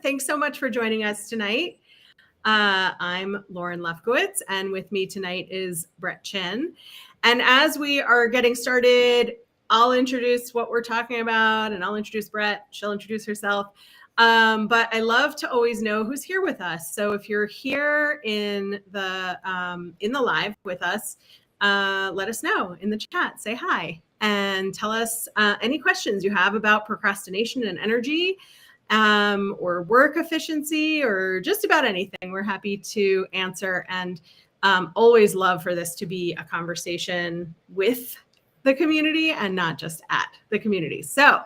Thanks so much for joining us tonight. I'm Lauren Lefkowitz, and with me tonight is Brett Chinn. And as we are getting started, I'll introduce what we're talking about, and I'll introduce Brett. She'll introduce herself. But I love to always know who's here with us. So if you're here in the live with us, let us know in the chat. Say hi and tell us any questions you have about procrastination and energy, or work efficiency, or just about anything. We're happy to answer, and always love for this to be a conversation with the community and not just at the community. So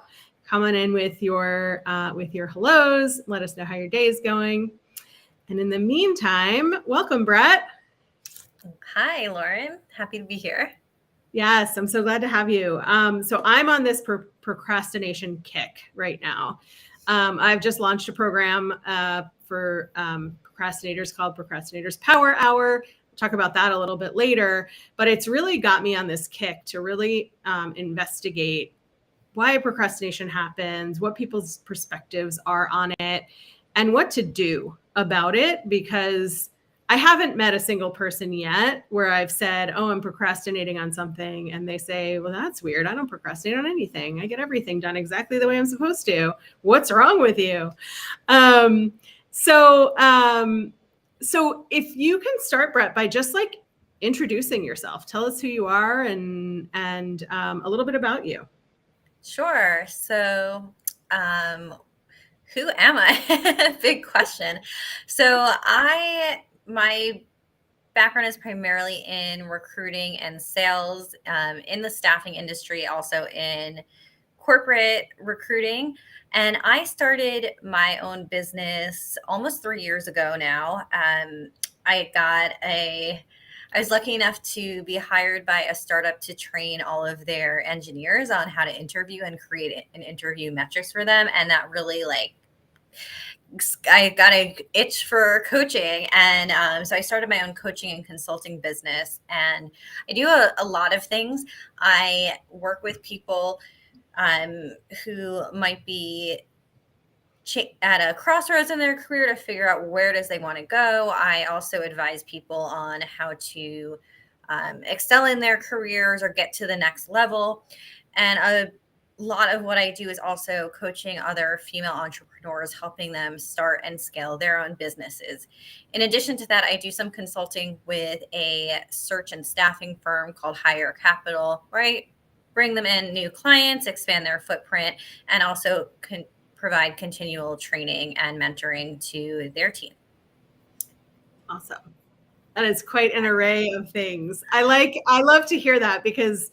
come on in with your hellos. Let us know how your day is going. And in the meantime, welcome, Brett. Hi, Lauren. Happy to be here. Yes, I'm so glad to have you. So I'm on this procrastination kick right now. I've just launched a program for procrastinators called Procrastinators Power Hour. We'll talk about that a little bit later, but it's really got me on this kick to really investigate why procrastination happens, what people's perspectives are on it, and what to do about it, because I haven't met a single person yet where I've said, oh, I'm procrastinating on something. And they say, well, that's weird. I don't procrastinate on anything. I get everything done exactly the way I'm supposed to. What's wrong with you? So if you can start, Brett, by just like introducing yourself, tell us who you are and a little bit about you. Sure. So, who am I? Big question. So my background is primarily in recruiting and sales, in the staffing industry, also in corporate recruiting. And I started my own business almost 3 years ago now. I was lucky enough to be hired by a startup to train all of their engineers on how to interview and create an interview metrics for them. And that really I got an itch for coaching. And so I started my own coaching and consulting business. And I do a lot of things. I work with people who might be at a crossroads in their career to figure out where it is they want to go. I also advise people on how to excel in their careers or get to the next level. And a lot of what I do is also coaching other female entrepreneurs, helping them start and scale their own businesses. In addition to that, I do some consulting with a search and staffing firm called Hire Capital, right? Bring them in new clients, expand their footprint, and also provide continual training and mentoring to their team. Awesome. That is quite an array of things. I love to hear that, because,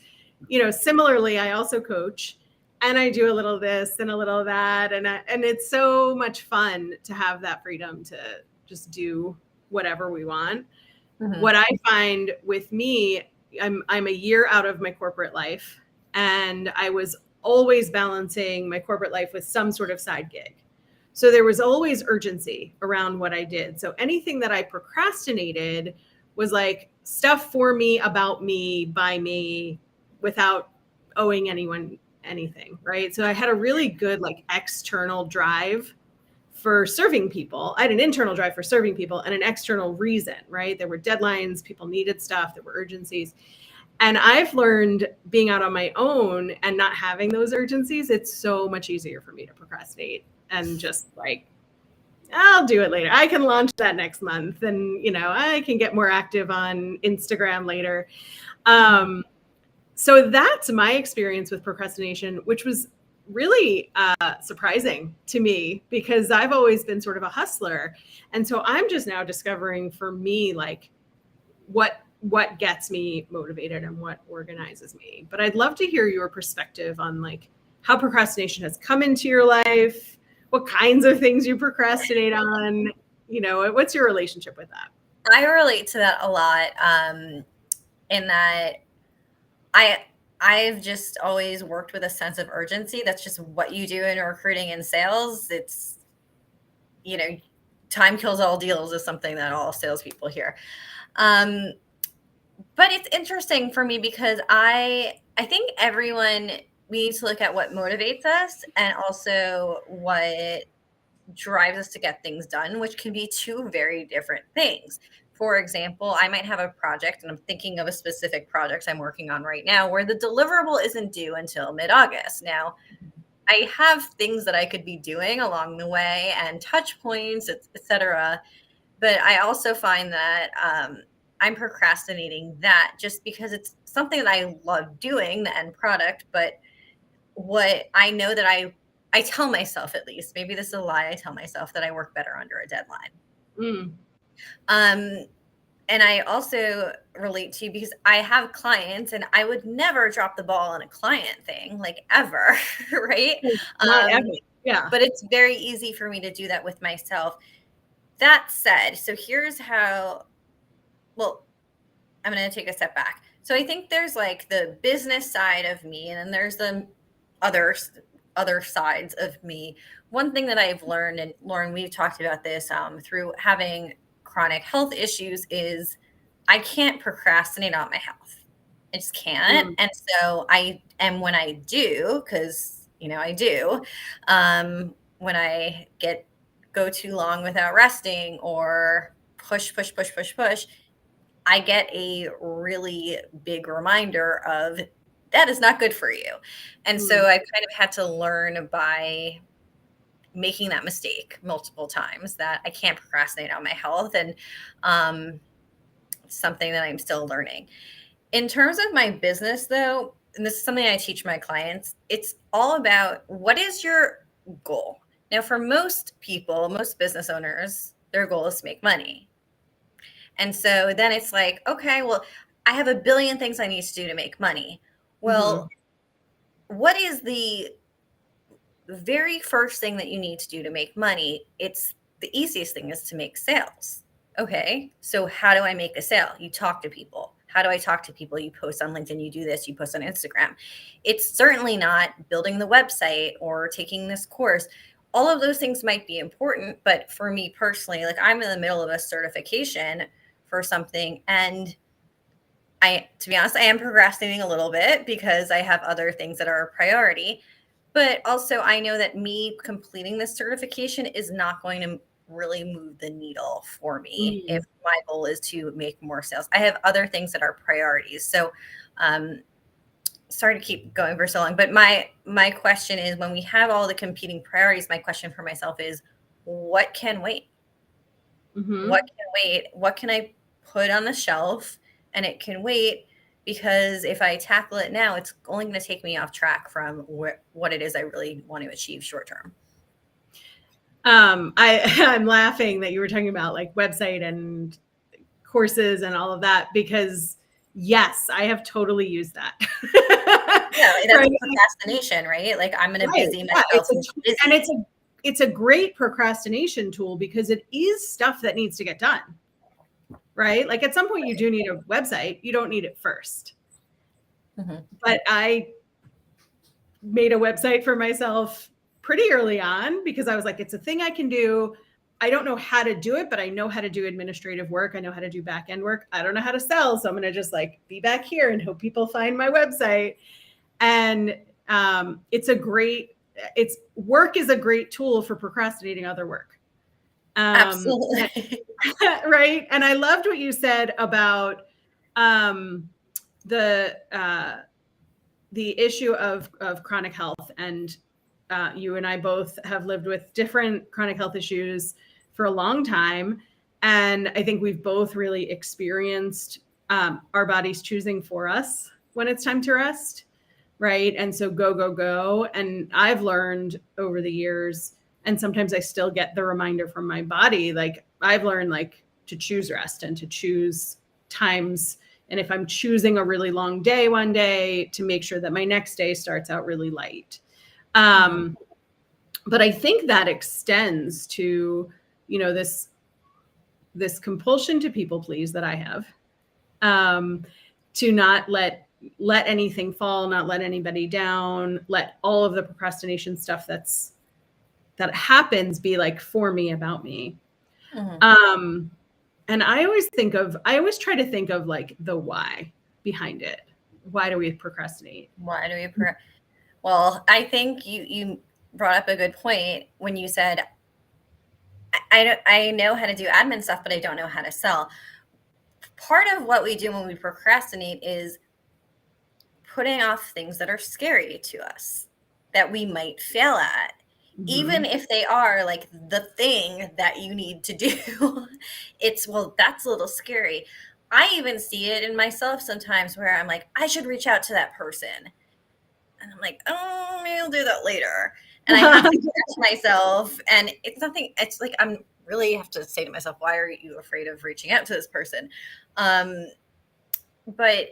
similarly, I also coach, and I do a little of this and a little of that. And it's so much fun to have that freedom to just do whatever we want. Mm-hmm. What I find with me, I'm a year out of my corporate life, and I was always balancing my corporate life with some sort of side gig. So there was always urgency around what I did. So anything that I procrastinated was like stuff for me, about me, by me, without owing anyone anything, right? So I had a really good external drive for serving people. I had an internal drive for serving people and an external reason, right? There were deadlines, people needed stuff, there were urgencies. And I've learned, being out on my own and not having those urgencies, it's so much easier for me to procrastinate and just I'll do it later. I can launch that next month, and I can get more active on Instagram later. So that's my experience with procrastination, which was really surprising to me, because I've always been sort of a hustler. And so I'm just now discovering for me, what gets me motivated and what organizes me. But I'd love to hear your perspective on how procrastination has come into your life, what kinds of things you procrastinate on, what's your relationship with that? I relate to that a lot, in that I've just always worked with a sense of urgency. That's just what you do in recruiting and sales. It's, time kills all deals is something that all salespeople hear. But it's interesting for me, because I think we need to look at what motivates us, and also what drives us to get things done, which can be two very different things. For example, I might have a project, and I'm thinking of a specific project I'm working on right now where the deliverable isn't due until mid-August. Now, I have things that I could be doing along the way and touch points, etc. But I also find that I'm procrastinating that just because it's something that I love doing, the end product. But what I know that I tell myself, at least, maybe this is a lie, I tell myself that I work better under a deadline. Mm. And I also relate to, because I have clients and I would never drop the ball on a client thing, like, ever, right? Not ever. Yeah. But it's very easy for me to do that with myself. That said, so here's how, well, I'm going to take a step back. So I think there's like the business side of me, and then there's the other sides of me. One thing that I've learned, and Lauren, we've talked about this through having chronic health issues, is I can't procrastinate on my health. I just can't. And so when I do, because I do, when I go too long without resting, or push, I get a really big reminder of that is not good for you. And so I've kind of had to learn by making that mistake multiple times that I can't procrastinate on my health, and something that I'm still learning. In terms of my business, though, and this is something I teach my clients, it's all about, what is your goal? Now, for most people, most business owners, their goal is to make money. And so then it's like, okay, well, I have a billion things I need to do to make money. Well, what is the very first thing that you need to do to make money? It's the easiest thing is to make sales. Okay, so how do I make a sale? You talk to people. How do I talk to people? You post on LinkedIn, you do this, you post on Instagram. It's certainly not building the website or taking this course. All of those things might be important, but for me personally, like, I'm in the middle of a certification for something, and to be honest, I am procrastinating a little bit because I have other things that are a priority. But also, I know that me completing this certification is not going to really move the needle for me if my goal is to make more sales. I have other things that are priorities. So, sorry to keep going for so long, but my question is, when we have all the competing priorities, my question for myself is, what can wait? What can wait? What can I put on the shelf and it can wait? Because if I tackle it now, it's only going to take me off track from what it is I really want to achieve short term. I'm laughing that you were talking about like website and courses and all of that, because yes, I have totally used that. Yeah, that's right. Procrastination, right? Like, I'm going to busy myself. And it's a great procrastination tool because it is stuff that needs to get done. Right? Like, at some point you do need a website. You don't need it first. But I made a website for myself pretty early on because I was like, it's a thing I can do. I don't know how to do it, but I know how to do administrative work. I know how to do back end work. I don't know how to sell. So I'm going to just like be back here and hope people find my website. And work is a great tool for procrastinating other work. Absolutely. Right. And I loved what you said about the issue of chronic health. And you and I both have lived with different chronic health issues for a long time. And I think we've both really experienced our bodies choosing for us when it's time to rest. Right. And so go. And I've learned over the years, and sometimes I still get the reminder from my body, like, I've learned like to choose rest and to choose times. And if I'm choosing a really long day one day, to make sure that my next day starts out really light. But I think that extends to, this compulsion to people please that I have, to not let anything fall, not let anybody down, let all of the procrastination stuff that happens be like for me, about me. And I always try to think of like the why behind it. Why do we procrastinate? Well, I think you brought up a good point when you said, I know how to do admin stuff, but I don't know how to sell. Part of what we do when we procrastinate is putting off things that are scary to us that we might fail at. Even if they are like the thing that you need to do, it's, well, that's a little scary. I even see it in myself sometimes where I'm like, I should reach out to that person. And I'm like, oh, maybe I'll do that later. And I have to catch myself. And it's nothing, it's like, I'm really have to say to myself, why are you afraid of reaching out to this person? But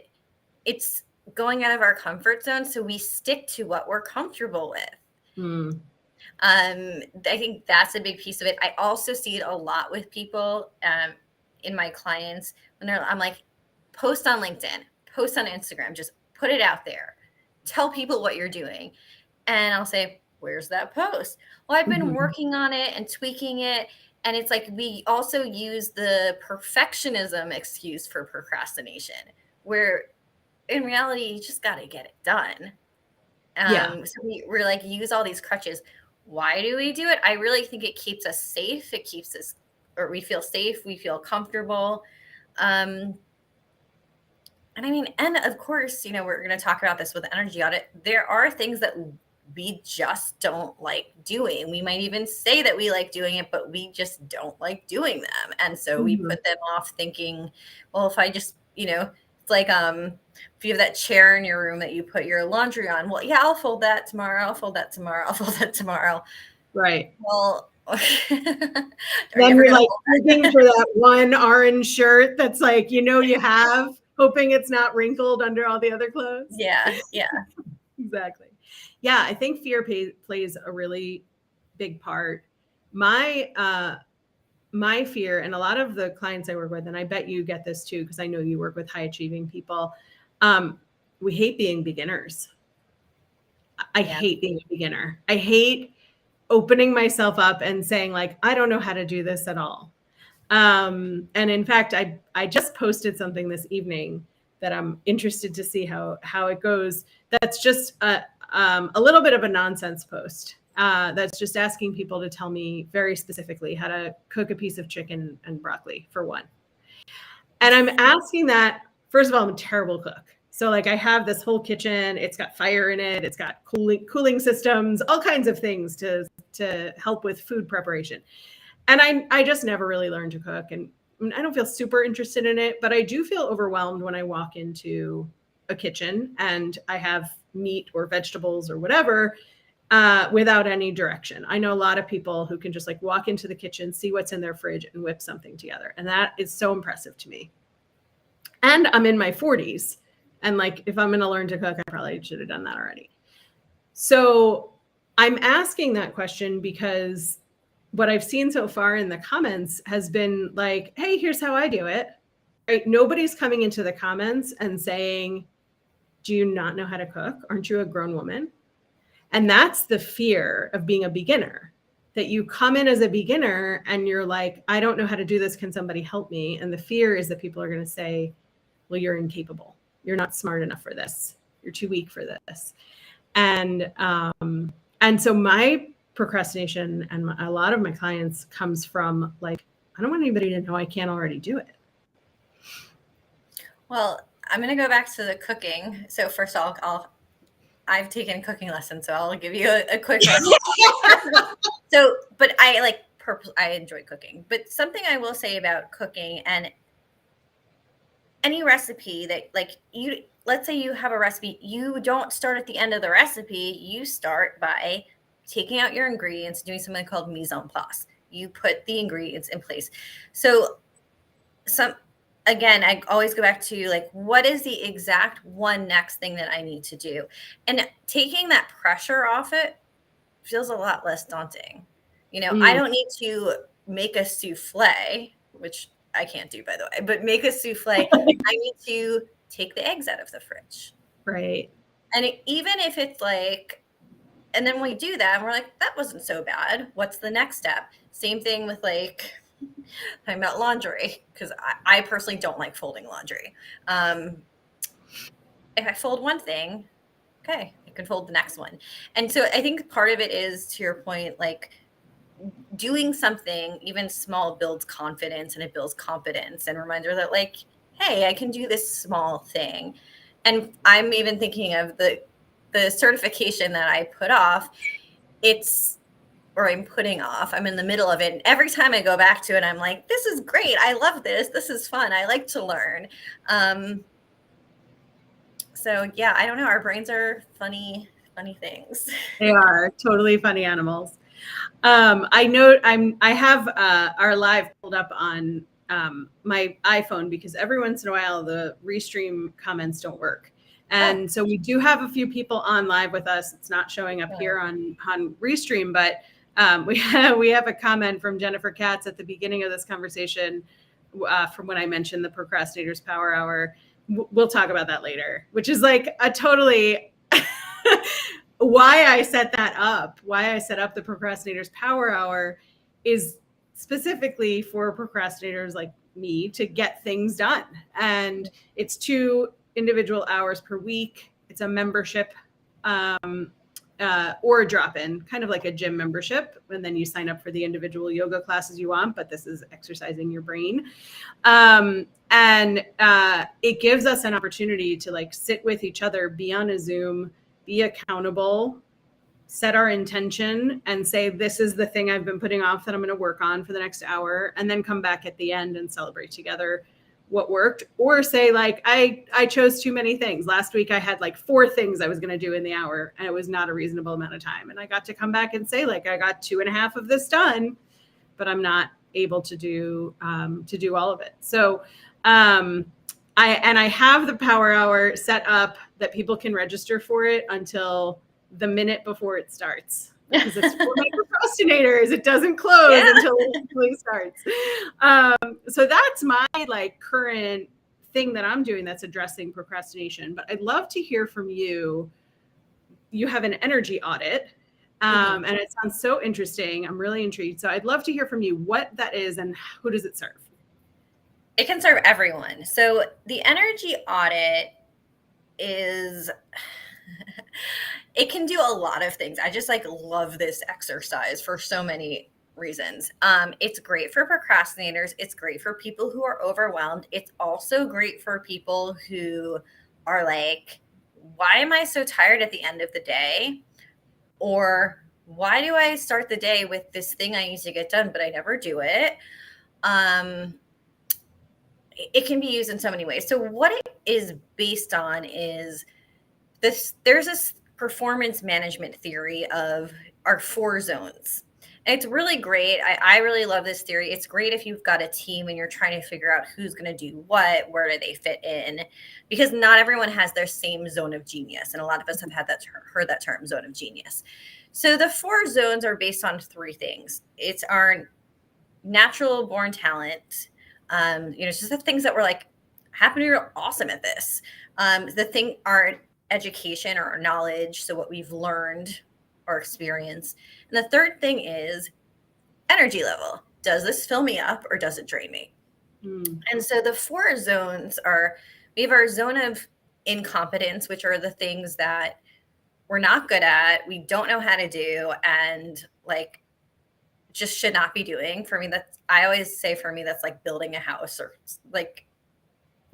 it's going out of our comfort zone. So we stick to what we're comfortable with. I think that's a big piece of it. I also see it a lot with people in my clients when I'm like, post on LinkedIn, post on Instagram, just put it out there. Tell people what you're doing. And I'll say, where's that post? Well, I've been working on it and tweaking it. And it's like, we also use the perfectionism excuse for procrastination, where in reality, you just got to get it done. So we're like, use all these crutches. Why do we do it? I really think it keeps us safe. It keeps us, or we feel safe. We feel comfortable. And I mean, and of course, we're going to talk about this with Energy Audit. There are things that we just don't like doing. We might even say that we like doing it, but we just don't like doing them. And so we put them off thinking, well, if I just, it's like, if you have that chair in your room that you put your laundry on, well, yeah, I'll fold that tomorrow. I'll fold that tomorrow. I'll fold that tomorrow. Right. Well, then you're like looking for that one orange shirt that's like, you have, hoping it's not wrinkled under all the other clothes. Yeah. Exactly. Yeah, I think fear plays a really big part. My fear, and a lot of the clients I work with, and I bet you get this too, because I know you work with high achieving people, we hate being beginners. I hate being a beginner. I hate opening myself up and saying like, I don't know how to do this at all. And in fact, I just posted something this evening that I'm interested to see how it goes. That's just a little bit of a nonsense post. That's just asking people to tell me very specifically how to cook a piece of chicken and broccoli for one. And I'm asking that, first of all, I'm a terrible cook. So like I have this whole kitchen, it's got fire in it, it's got cooling systems, all kinds of things to help with food preparation. And I just never really learned to cook, and I don't feel super interested in it, but I do feel overwhelmed when I walk into a kitchen and I have meat or vegetables or whatever without any direction. I know a lot of people who can just like walk into the kitchen, see what's in their fridge and whip something together. And that is so impressive to me. And I'm in my 40s. And like, if I'm going to learn to cook, I probably should have done that already. So I'm asking that question because what I've seen so far in the comments has been like, hey, here's how I do it. Right? Nobody's coming into the comments and saying, do you not know how to cook? Aren't you a grown woman? And that's the fear of being a beginner, that you come in as a beginner and you're like, I don't know how to do this. Can somebody help me? And the fear is that people are going to say, well, you're incapable. You're not smart enough for this. You're too weak for this. And so my procrastination and a lot of my clients comes from like, I don't want anybody to know I can't already do it. Well, I'm going to go back to the cooking. So first of all, I've taken cooking lessons, so I'll give you a quick lesson. But I enjoy cooking. But something I will say about cooking and any recipe that let's say you have a recipe, you don't start at the end of the recipe. You start by taking out your ingredients, doing something called mise en place. You put the ingredients in place. So again, I always go back to like, what is the exact one next thing that I need to do? And taking that pressure off it feels a lot less daunting. I don't need to make a souffle, which I can't do, by the way, but make a souffle. I need to take the eggs out of the fridge. Right. And even if it's like, and then we do that and we're like, that wasn't so bad. What's the next step? Same thing with like, talking about laundry, because I personally don't like folding laundry. If I fold one thing, okay, I can fold the next one. And so I think part of it is, to your point, like doing something even small builds confidence, and it builds competence and reminder that like, hey, I can do this small thing. And I'm even thinking of the certification that I put off. I'm putting off. I'm in the middle of it. And every time I go back to it, I'm like, this is great. I love this. This is fun. I like to learn. So yeah, I don't know. Our brains are funny things. They are totally funny animals. I know I have our live pulled up on my iPhone because every once in a while the restream comments don't work. And so we do have a few people on live with us. It's not showing up here on restream, but we have a comment from Jennifer Katz at the beginning of this conversation from when I mentioned the Procrastinator's Power Hour. We'll talk about that later, which is like a totally why I set that up, why I set up the Procrastinator's Power Hour is specifically for procrastinators like me to get things done. And it's 2 individual hours per week. It's a membership or a drop-in, kind of like a gym membership. And then you sign up for the individual yoga classes you want, but this is exercising your brain. And it gives us an opportunity to like sit with each other, be on a Zoom, be accountable, set our intention and say, this is the thing I've been putting off that I'm going to work on for the next hour, and then come back at the end and celebrate together what worked. Or say like, I chose too many things. Last week I had like 4 things I was going to do in the hour, and it was not a reasonable amount of time. And I got to come back and say like, I got 2.5 of this done, but I'm not able to do all of it. So I have the Power Hour set up that people can register for it until the minute before it starts, because it's for my procrastinators. It doesn't close until it actually starts. So that's my like current thing that I'm doing that's addressing procrastination. But I'd love to hear from you. You have an energy audit, and it sounds so interesting. I'm really intrigued. So I'd love to hear from you what that is and who does it serve? It can serve everyone. So the energy audit is it can do a lot of things. I just like love this exercise for so many reasons. It's great for procrastinators. It's great for people who are overwhelmed. It's also great for people who are like, why am I so tired at the end of the day? Or why do I start the day with this thing I need to get done, but I never do it? It can be used in so many ways. So what it is based on is this. There's this performance management theory of our 4 zones. And it's really great. I really love this theory. It's great if you've got a team and you're trying to figure out who's going to do what, where do they fit in, because not everyone has their same zone of genius. And a lot of us have heard that term, zone of genius. So the 4 zones are based on 3 things. It's our natural born talent. It's just the things that we're like, happen to be awesome at this. Our education or our knowledge, so what we've learned or experienced. And the third thing is energy level. Does this fill me up or does it drain me? And so the 4 zones are, we have our zone of incompetence, which are the things that we're not good at, we don't know how to do, and like just should not be doing. For me, I always say that's like building a house, or like,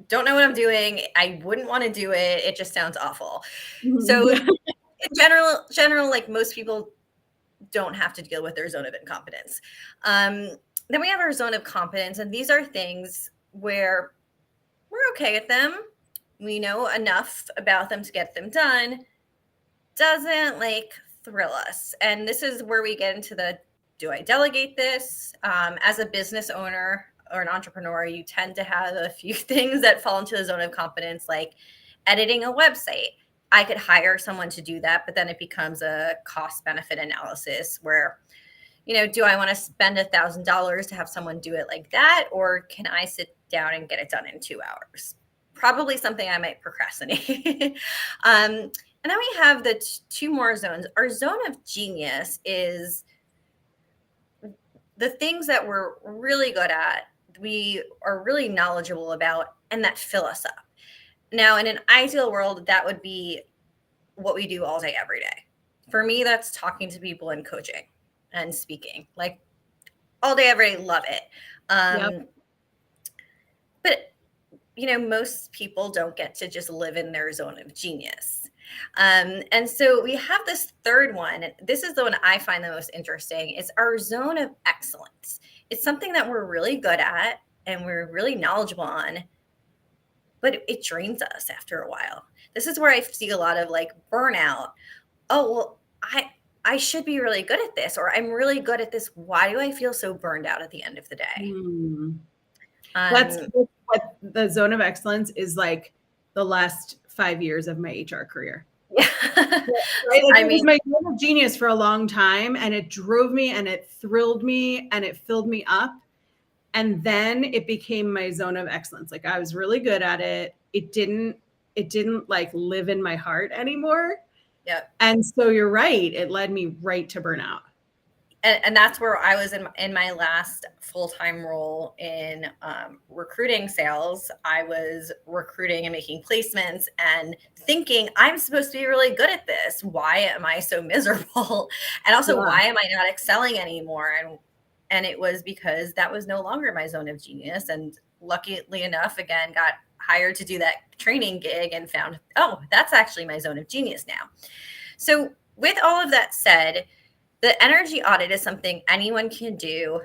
don't know what I'm doing. I wouldn't want to do it. It just sounds awful. So in general, like most people don't have to deal with their zone of incompetence. Then we have our zone of competence, and these are things where we're okay at them. We know enough about them to get them done. Doesn't like thrill us. And this is where we get into do I delegate this? As a business owner or an entrepreneur, you tend to have a few things that fall into the zone of competence, like editing a website. I could hire someone to do that, but then it becomes a cost benefit analysis where, do I want to spend $1,000 to have someone do it like that? Or can I sit down and get it done in 2 hours? Probably something I might procrastinate. And then we have the 2 more zones. Our zone of genius is the things that we're really good at, we are really knowledgeable about, and that fill us up. Now, in an ideal world, that would be what we do all day, every day. For me, that's talking to people and coaching. and speaking, like all day, every day, love it. Yep. But most people don't get to just live in their zone of genius. And so we have this third one. This is the one I find the most interesting. It's our zone of excellence. It's something that we're really good at and we're really knowledgeable on, but it drains us after a while. This is where I see a lot of like burnout. Oh, well, I should be really good at this, or I'm really good at this. Why do I feel so burned out at the end of the day? That's Um, what the zone of excellence is like the last 5 years of my HR career. yeah. Right? Like I it was mean, my zone of genius for a long time, and it drove me and it thrilled me and it filled me up. And then it became my zone of excellence. Like I was really good at it. It didn't like live in my heart anymore. yeah. And so you're right. It led me right to burnout. And that's where I was in my last full-time role in recruiting sales. I was recruiting and making placements and thinking I'm supposed to be really good at this. Why am I so miserable? And also, Yeah. why am I not excelling anymore? And it was because that was no longer my zone of genius. And luckily enough, again, got hired to do that training gig and found, oh, that's actually my zone of genius now. So with all of that said, the energy audit is something anyone can do.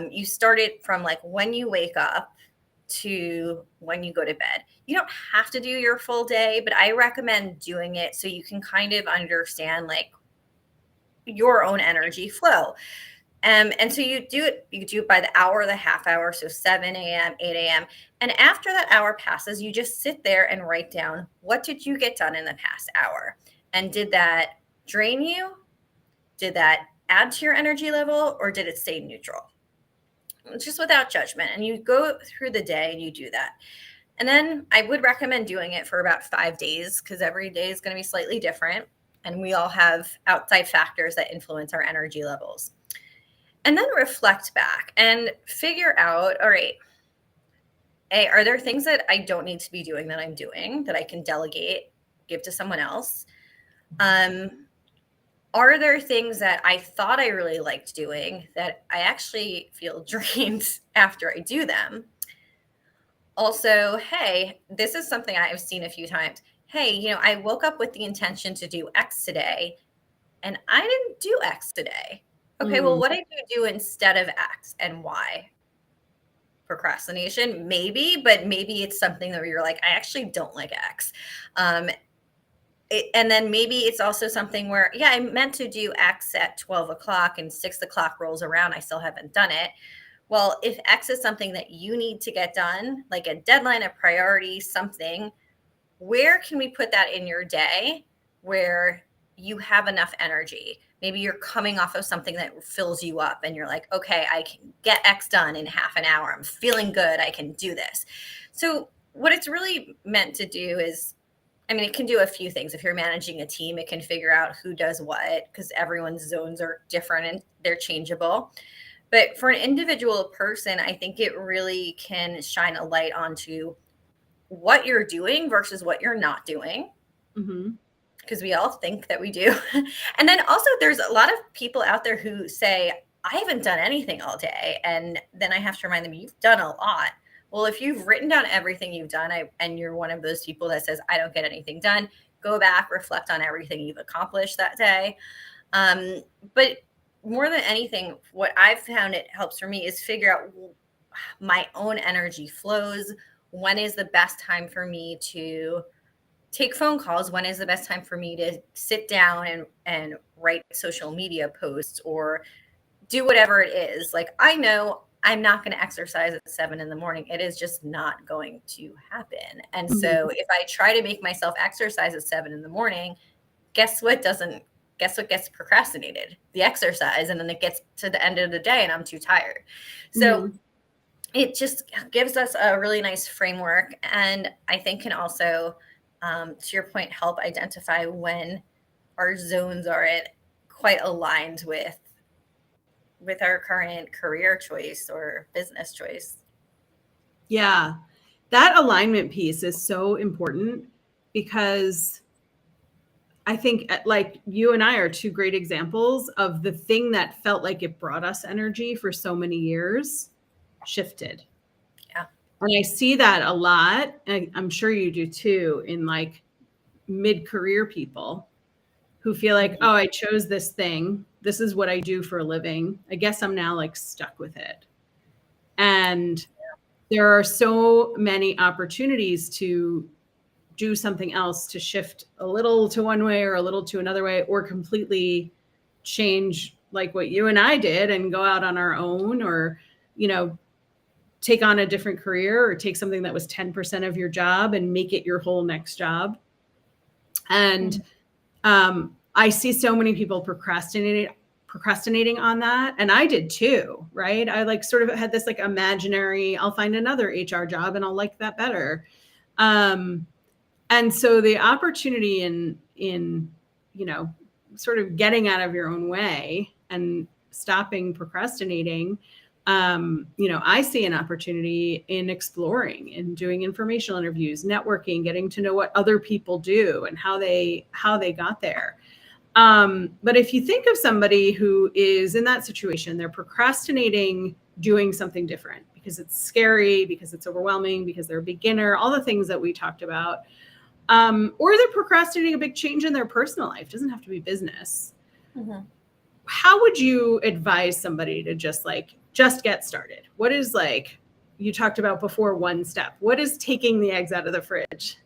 You start it from like when you wake up to when you go to bed. You don't have to do your full day, but I recommend doing it so you can kind of understand like your own energy flow. And so you do it by the hour, the half hour, so 7 a.m., 8 a.m. And after that hour passes, you just sit there and write down, what did you get done in the past hour? And did that drain you? Did that add to your energy level, or did it stay neutral? Just without judgment. And you go through the day and you do that. And then I would recommend doing it for about 5 days, because every day is going to be slightly different. And we all have outside factors that influence our energy levels. And then reflect back and figure out, all right, hey, are there things that I don't need to be doing that I'm doing that I can delegate, give to someone else? Are there things that I thought I really liked doing that I actually feel drained after I do them? Also, hey, this is something I've seen a few times. Hey, I woke up with the intention to do X today and I didn't do X today. Okay, well, what did you do instead of X and why? Procrastination, maybe, but maybe it's something that you're like, I actually don't like X. And then maybe it's also something where, yeah, I meant to do X at 12 o'clock and 6 o'clock rolls around. I still haven't done it. Well, if X is something that you need to get done, like a deadline, a priority, something, where can we put that in your day where you have enough energy? Maybe you're coming off of something that fills you up and you're like, okay, I can get X done in half an hour. I'm feeling good. I can do this. So what it's really meant to do is, it can do a few things. If you're managing a team, it can figure out who does what, because everyone's zones are different and they're changeable. But for an individual person, I think it really can shine a light onto what you're doing versus what you're not doing. Because we all think that we do. And then also there's a lot of people out there who say, I haven't done anything all day. And then I have to remind them, you've done a lot. Well, if you've written down everything you've done, and you're one of those people that says, I don't get anything done, go back, reflect on everything you've accomplished that day. But more than anything, what I've found it helps for me is figure out my own energy flows. When is the best time for me to take phone calls? When is the best time for me to sit down and write social media posts or do whatever it is? Like, I know I'm not going to exercise at 7 a.m. It is just not going to happen. And so if I try to make myself exercise at 7 a.m, guess what gets procrastinated? The exercise. And then it gets to the end of the day and I'm too tired. So it just gives us a really nice framework. And I think can also, to your point, help identify when our zones are quite aligned with our current career choice or business choice. Yeah. That alignment piece is so important because I think like you and I are two great examples of the thing that felt like it brought us energy for so many years shifted. Yeah. And I see that a lot. And I'm sure you do too, in like mid-career people who feel like, oh, I chose this thing. This is what I do for a living. I guess I'm now like stuck with it. And there are so many opportunities to do something else, to shift a little to one way or a little to another way, or completely change like what you and I did and go out on our own, or, you know, take on a different career, or take something that was 10% of your job and make it your whole next job. And I see so many people procrastinating on that. And I did too, right? I like sort of had this like imaginary, I'll find another HR job and I'll like that better. And so the opportunity in, you know, sort of getting out of your own way and stopping procrastinating, you know, I see an opportunity in exploring and doing informational interviews, networking, getting to know what other people do and how they got there. But if you think of somebody who is in that situation, they're procrastinating doing something different because it's scary, because it's overwhelming, because they're a beginner, all the things that we talked about. Or they're procrastinating a big change in their personal life. It doesn't have to be business. How would you advise somebody to just get started? What is, like you talked about before, one step? What is taking the eggs out of the fridge?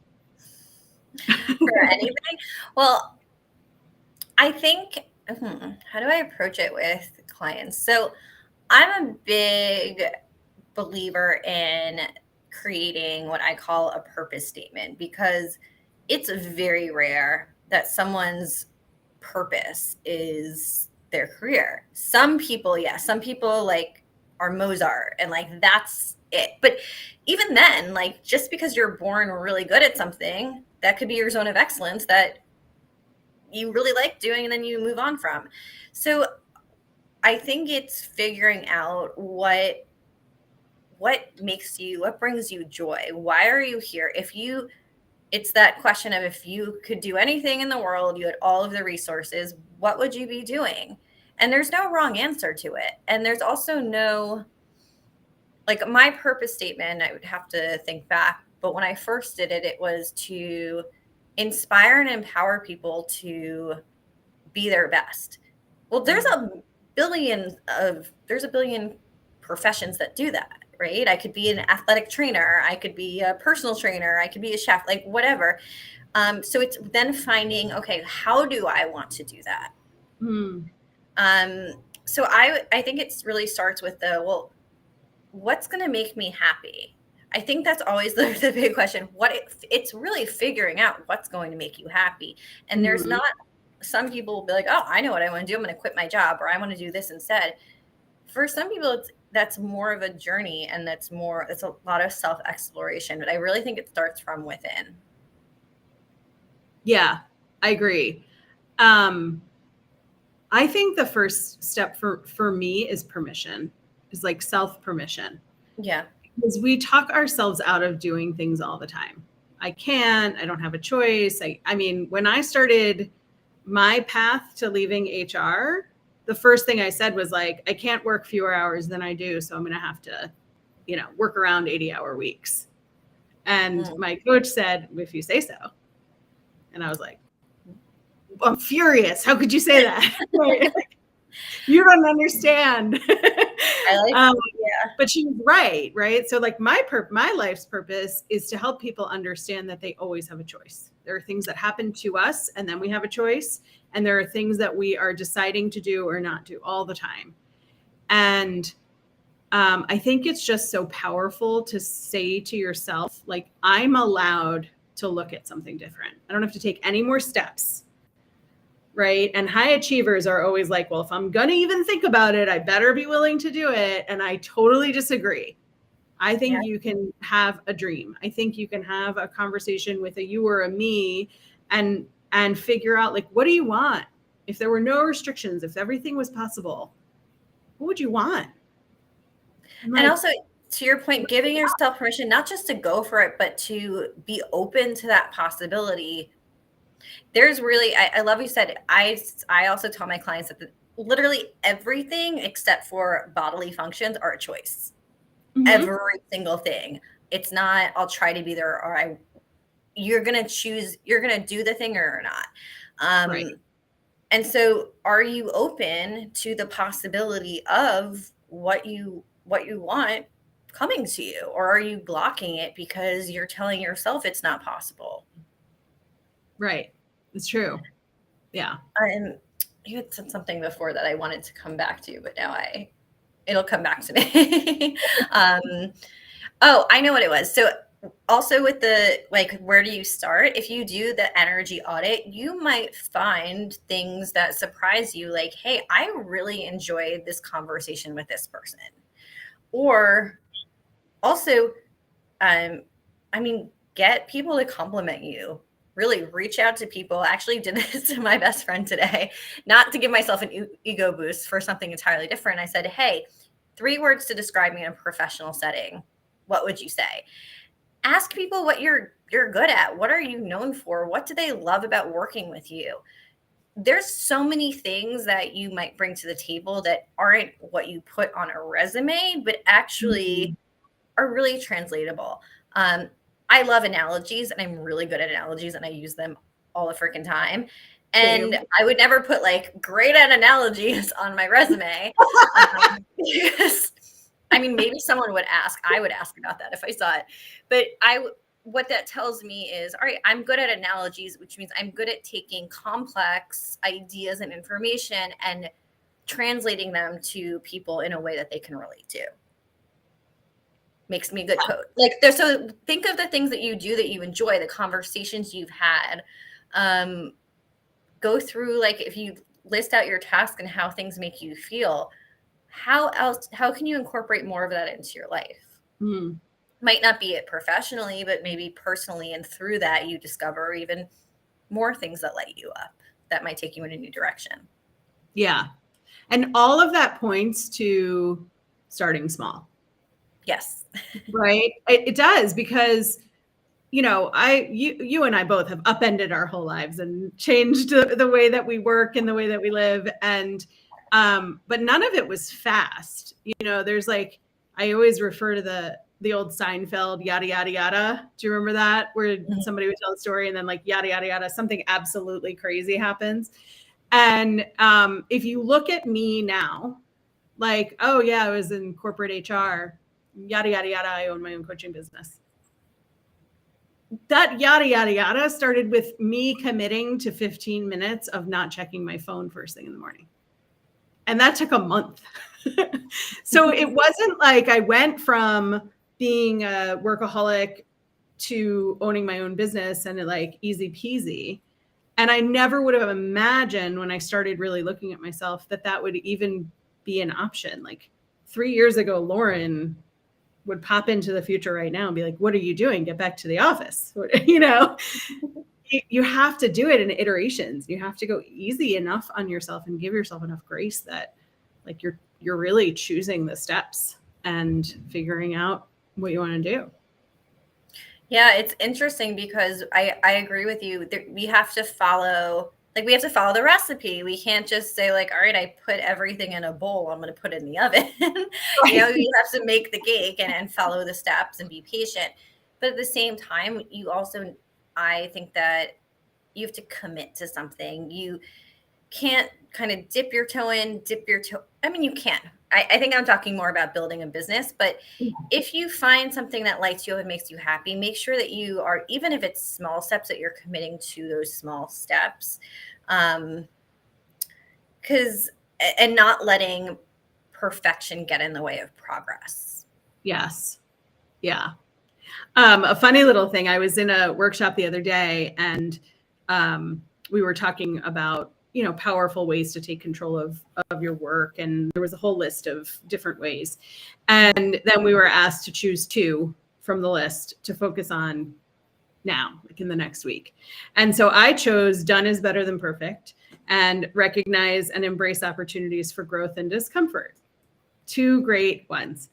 For anybody? Well, I think, how do I approach it with clients? So I'm a big believer in creating what I call a purpose statement, because it's very rare that someone's purpose is their career. Some people, yes, some people like are Mozart and like that's it. But even then, like just because you're born really good at something, that could be your zone of excellence that you really like doing and then you move on from. So I think it's figuring out what brings you joy. Why are you here? It's that question of, if you could do anything in the world, you had all of the resources, what would you be doing? And there's no wrong answer to it. And there's also no, like my purpose statement, I would have to think back, but when I first did it, it was to inspire and empower people to be their best. Well, there's a billion professions that do that, right? I could be an athletic trainer, I could be a personal trainer, I could be a chef, like whatever. So it's then finding, okay, how do I want to do that? So I think it really starts with what's going to make me happy? I think that's always the big question. It's really figuring out what's going to make you happy. And there's not, some people will be like, oh, I know what I want to do. I'm going to quit my job, or I want to do this instead. For some people, that's more of a journey, and it's a lot of self-exploration. But I really think it starts from within. Yeah, I agree. I think the first step for me is permission, is like self-permission. Yeah. Because we talk ourselves out of doing things all the time. I can't, I don't have a choice. I mean, when I started my path to leaving HR, the first thing I said was like, I can't work fewer hours than I do. So I'm going to have to, you know, work around 80-hour weeks. And my coach said, if you say so. And I was like, I'm furious. How could you say that? You don't understand. But she was right. So like my life's purpose is to help people understand that they always have a choice. There are things that happen to us, and then we have a choice. And there are things that we are deciding to do or not do all the time. And I think it's just so powerful to say to yourself, like, I'm allowed to look at something different. I don't have to take any more steps. Right. And high achievers are always like, well, if I'm going to even think about it, I better be willing to do it. And I totally disagree. I think you can have a dream. I think you can have a conversation with a you or a me and figure out, like, what do you want? If there were no restrictions, if everything was possible, what would you want? And also, to your point, giving yourself permission, not just to go for it, but to be open to that possibility There's really, I love you said, I also tell my clients that literally everything except for bodily functions are a choice. Mm-hmm. Every single thing. It's not, I'll try to be there, or you're going to choose, you're going to do the thing or not. Right. And so are you open to the possibility of what you want coming to you, or are you blocking it because you're telling yourself it's not possible? Right. It's true. Yeah. You had said something before that I wanted to come back to, but now it'll come back to me. Oh, I know what it was. So also with the, like, where do you start? If you do the energy audit, you might find things that surprise you, like, hey, I really enjoyed this conversation with this person. Or also, I mean, get people to compliment you. Really reach out to people. I actually did this to my best friend today, not to give myself an ego boost for something entirely different. I said, hey, 3 words to describe me in a professional setting. What would you say? Ask people what you're good at. What are you known for? What do they love about working with you? There's so many things that you might bring to the table that aren't what you put on a resume, but actually are really translatable. I love analogies, and I'm really good at analogies, and I use them all the freaking time. And Same. I would never put like great at analogies on my resume. Because, I mean, maybe someone would ask. I would ask about that if I saw it. But what that tells me is, all right, I'm good at analogies, which means I'm good at taking complex ideas and information and translating them to people in a way that they can relate to. Makes me a good coach. Like, so think of the things that you do that you enjoy, the conversations you've had. Go through, like, if you list out your task and how things make you feel, how can you incorporate more of that into your life? Might not be it professionally, but maybe personally, and through that you discover even more things that light you up, that might take you in a new direction. Yeah. And all of that points to starting small. Yes. Right. It does, because, you know, you and I both have upended our whole lives and changed the way that we work and the way that we live. And, but none of it was fast. You know, there's like, I always refer to the old Seinfeld, yada, yada, yada. Do you remember that? Where somebody would tell a story and then, like, yada, yada, yada, something absolutely crazy happens. And if you look at me now, like, oh yeah, I was in corporate HR, yada, yada, yada, I own my own coaching business. That yada, yada, yada started with me committing to 15 minutes of not checking my phone first thing in the morning. And that took a month. So it wasn't like I went from being a workaholic to owning my own business and like easy peasy. And I never would have imagined, when I started really looking at myself, that would even be an option. Like 3 years ago, Lauren would pop into the future right now and be like, what are you doing? Get back to the office. You know, you have to do it in iterations. You have to go easy enough on yourself and give yourself enough grace that, like, you're really choosing the steps and figuring out what you want to do. Yeah, it's interesting because I agree with you. We have to follow, like, we have to follow the recipe. We can't just say, like, all right, I put everything in a bowl, I'm going to put it in the oven. Right. You know, you have to make the cake and follow the steps and be patient. But at the same time, you also, I think that you have to commit to something. You can't kind of dip your toe in, I mean, you can. I think I'm talking more about building a business, but if you find something that lights you up and makes you happy, make sure that you are, even if it's small steps, that you're committing to those small steps. And not letting perfection get in the way of progress. Yes. Yeah. A funny little thing. I was in a workshop the other day, and we were talking about, you know, powerful ways to take control of your work. And there was a whole list of different ways. And then we were asked to choose 2 from the list to focus on now, like in the next week. And so I chose done is better than perfect, and recognize and embrace opportunities for growth and discomfort. 2 great ones.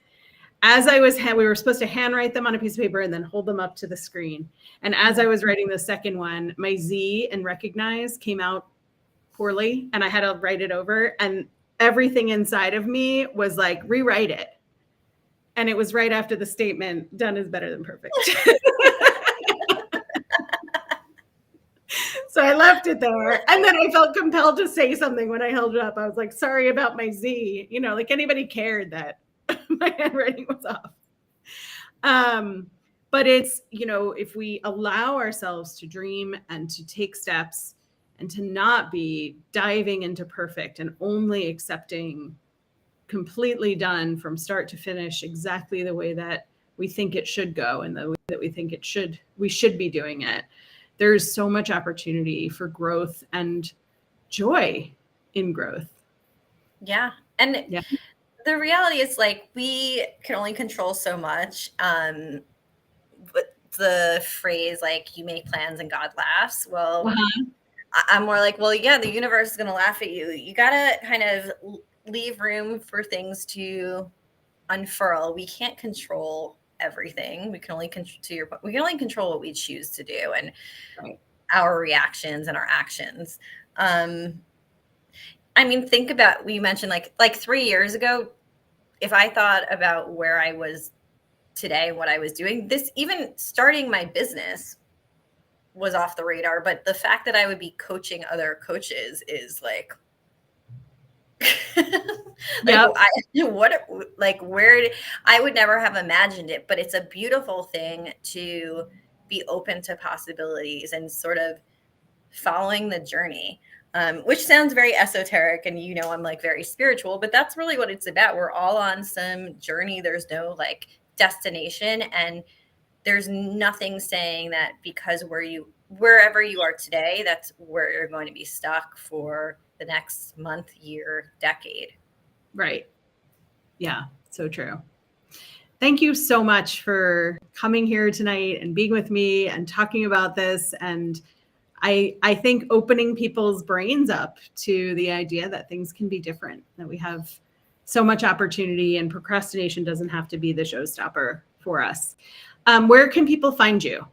as I was, we were supposed to handwrite them on a piece of paper and then hold them up to the screen. And as I was writing the second one, my Z in recognize came out poorly and I had to write it over. And everything inside of me was like, rewrite it. And it was right after the statement, done is better than perfect. So I left it there. And then I felt compelled to say something when I held it up. I was like, sorry about my Z. You know, like anybody cared that my handwriting was off. But it's, you know, if we allow ourselves to dream and to take steps and to not be diving into perfect and only accepting completely done from start to finish exactly the way that we think it should go and the way that we think we should be doing it, there's so much opportunity for growth and joy in growth. Yeah. And the reality is, like, we can only control so much. But the phrase, like, you make plans and God laughs. Well, I'm more like, well, yeah, the universe is going to laugh at you. You got to kind of leave room for things to unfurl. We can't control everything. We can only control what we choose to do and our reactions and our actions. I mean, think about, you mentioned like 3 years ago, if I thought about where I was today, what I was doing, this, even starting my business was off the radar. But the fact that I would be coaching other coaches is like, I would never have imagined it, but it's a beautiful thing to be open to possibilities and sort of following the journey, which sounds very esoteric. And, you know, I'm like very spiritual, but that's really what it's about. We're all on some journey. There's no like destination, and there's nothing saying that because wherever you are today, that's where you're going to be stuck for the next month, year, decade. Right. Yeah, so true. Thank you so much for coming here tonight and being with me and talking about this. And I think opening people's brains up to the idea that things can be different, that we have so much opportunity and procrastination doesn't have to be the showstopper for us. Where can people find you?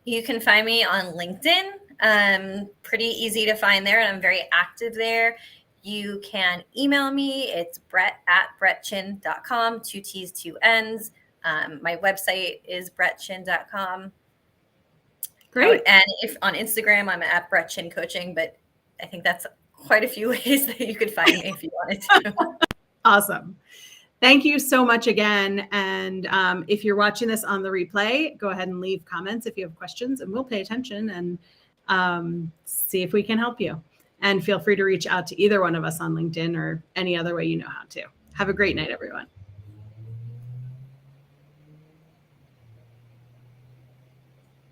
You can find me on LinkedIn. Pretty easy to find there, and I'm very active there. You can email me. It's brett@brettchinn.com, 2 T's, 2 N's. My website is brettchinn.com. Great. And if on Instagram, I'm at Brett Chinn Coaching, but I think that's quite a few ways that you could find me if you wanted to. Awesome. Thank you so much again. And if you're watching this on the replay, go ahead and leave comments if you have questions, and we'll pay attention and see if we can help you. And feel free to reach out to either one of us on LinkedIn or any other way you know how to. Have a great night, everyone.